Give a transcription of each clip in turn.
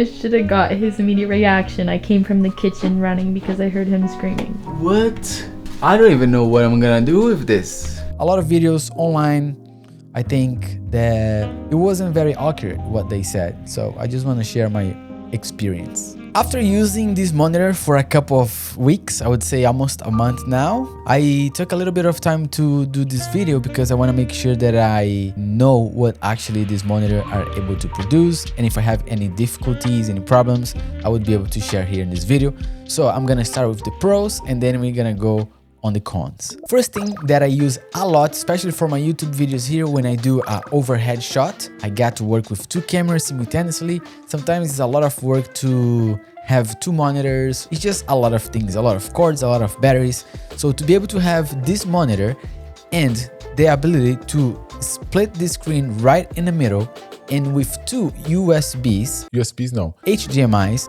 I should have got his immediate reaction. I came from the kitchen running because I heard him screaming. What? I don't even know what I'm gonna do with this. A lot of videos online, I think that it wasn't very accurate what they said. So I just want to share my experience. After using this monitor for a couple of weeks, I would say almost a month now, I took a little bit of time to do this video because I want to make sure that I know what actually this monitor are able to produce, and if I have any difficulties, any problems, I would be able to share here in this video. So I'm gonna start with the pros and then we're gonna go on the cons. First thing that I use a lot, especially for my YouTube videos here, when I do an overhead shot, I got to work with two cameras simultaneously. Sometimes it's a lot of work to have two monitors. It's just a lot of things, a lot of cords, a lot of batteries. So to be able to have this monitor and the ability to split the screen right in the middle, and with two HDMIs,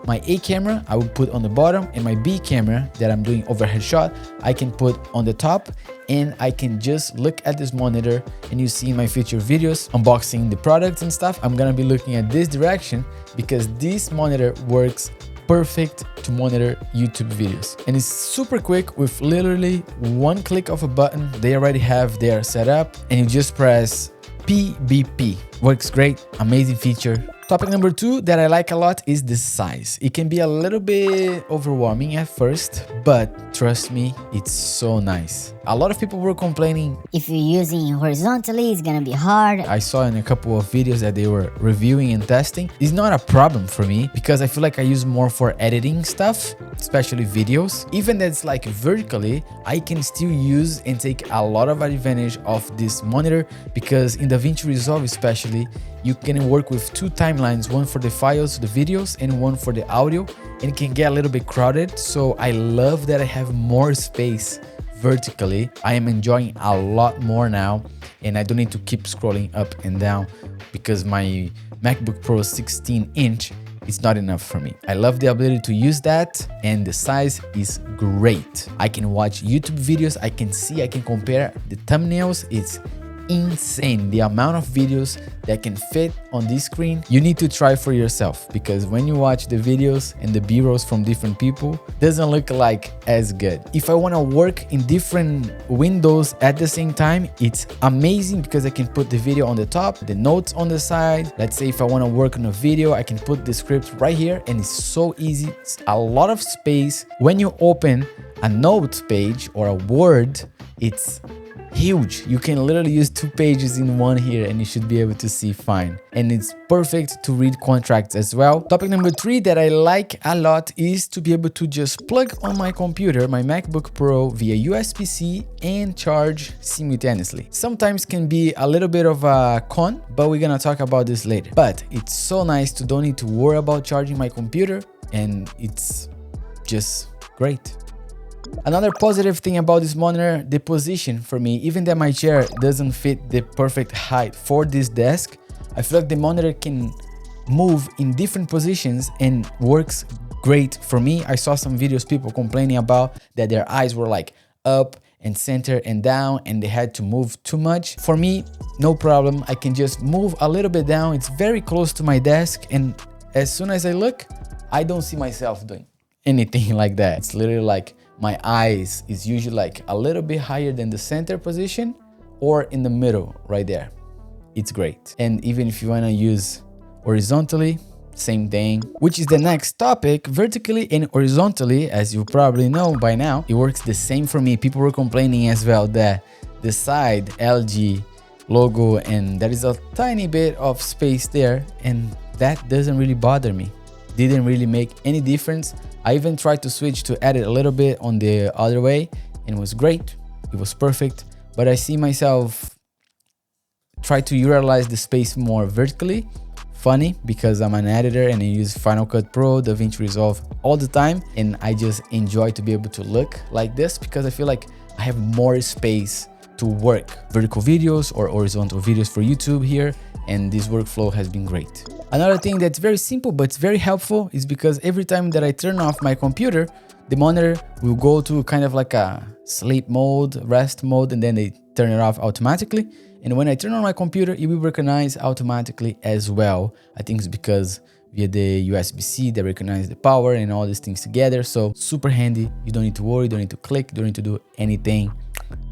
my A camera I will put on the bottom, and my B camera that I'm doing overhead shot I can put on the top, and I can just look at this monitor. And you see in my future videos unboxing the products and stuff, I'm gonna be looking at this direction because this monitor works perfect to monitor YouTube videos, and it's super quick. With literally one click of a button, they already have their setup, and you just press PBP. Works great, amazing feature. Topic number 2 that I like a lot is the size. It can be a little bit overwhelming at first, but trust me, it's so nice. A lot of people were complaining if you're using horizontally, it's gonna be hard. I saw in a couple of videos that they were reviewing and testing. It's not a problem for me because I feel like I use more for editing stuff, especially videos. Even that's like vertically, I can still use and take a lot of advantage of this monitor because in DaVinci Resolve especially, you can work with two timelines, one for the files, the videos, and one for the audio, and it can get a little bit crowded. So I love that I have more space vertically. I am enjoying a lot more now, and I don't need to keep scrolling up and down because my MacBook Pro 16-inch is not enough for me. I love the ability to use that, and the size is great. I can watch YouTube videos, I can compare the thumbnails. It's insane the amount of videos that can fit on this screen. You need to try for yourself because when you watch the videos and the b-rolls from different people, doesn't look like as good. If I want to work in different windows at the same time, it's amazing because I can put the video on the top, the notes on the side. Let's say if I want to work on a video, I can put the script right here, and it's so easy. It's a lot of space. When you open a notes page or a Word, it's huge. You can literally use 2 pages in one here and you should be able to see fine. And it's perfect to read contracts as well. Topic number 3 that I like a lot is to be able to just plug on my computer, my MacBook Pro, via USB-C and charge simultaneously. Sometimes can be a little bit of a con, but we're gonna talk about this later. But it's so nice to don't need to worry about charging my computer, and it's just great. Another positive thing about this monitor, the position for me. Even that my chair doesn't fit the perfect height for this desk, I feel like the monitor can move in different positions and works great for me. I saw some videos, people complaining about that their eyes were like up and center and down and they had to move too much. For me, no problem. I can just move a little bit down. It's very close to my desk, and as soon as I look, I don't see myself doing anything like that. It's literally like my eyes is usually like a little bit higher than the center position or in the middle right there. It's great. And even if you want to use horizontally, same thing, which is the next topic. Vertically and horizontally, as you probably know by now, it works the same for me. People were complaining as well that the side LG logo and there is a tiny bit of space there, and that doesn't really bother me. Didn't really make any difference. I even tried to switch to edit a little bit on the other way, and it was great. It was perfect. But I see myself try to utilize the space more vertically. Funny because I'm an editor and I use Final Cut Pro, DaVinci Resolve all the time, and I just enjoy to be able to look like this because I feel like I have more space to work vertical videos or horizontal videos for YouTube here, and this workflow has been great. Another thing that's very simple but it's very helpful is because every time that I turn off my computer, the monitor will go to kind of like a sleep mode, rest mode, and then they turn it off automatically. And when I turn on my computer, it will recognize automatically as well. I think it's because via the USB-C that recognize the power and all these things together. So super handy. You don't need to worry, don't need to click, don't need to do anything.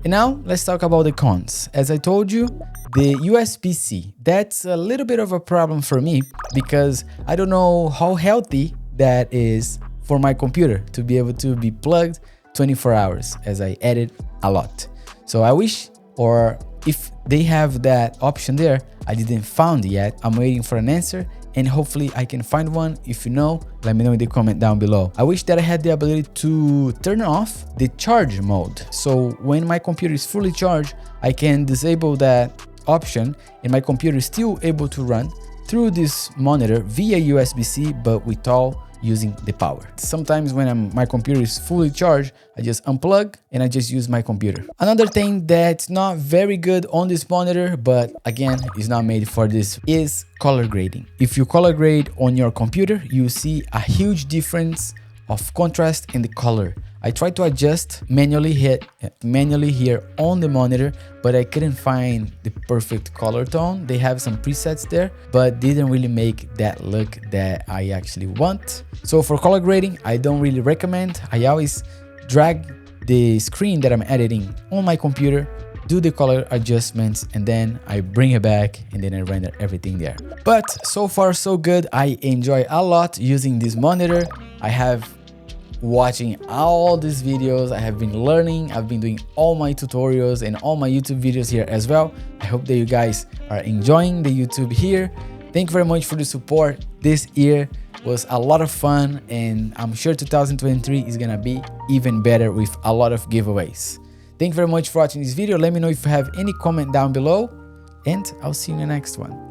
And now let's talk about the cons. As I told you, the USB-C, that's a little bit of a problem for me because I don't know how healthy that is for my computer to be able to be plugged 24 hours as I edit a lot. So I wish, or if they have that option there, I didn't found it yet. I'm waiting for an answer and hopefully I can find one. If you know, let me know in the comment down below. I wish that I had the ability to turn off the charge mode. So when my computer is fully charged, I can disable that option and my computer is still able to run through this monitor via USB-C, but without using the power. Sometimes when my computer is fully charged, I just unplug and I just use my computer. Another thing that's not very good on this monitor, but again, is not made for this, is color grading. If you color grade on your computer, you see a huge difference of contrast in the color. I tried to adjust manually here on the monitor, but I couldn't find the perfect color tone. They have some presets there, but didn't really make that look that I actually want. So for color grading, I don't really recommend. I always drag the screen that I'm editing on my computer, do the color adjustments, and then I bring it back and then I render everything there. But so far so good. I enjoy a lot using this monitor. I have watching all these videos, I have been learning, I've been doing all my tutorials and all my YouTube videos here as well. I hope that you guys are enjoying the YouTube here. Thank you very much for the support. This year was a lot of fun and I'm sure 2023 is gonna be even better with a lot of giveaways. Thank you very much for watching this video. Let me know if you have any comment down below and I'll see you in the next one.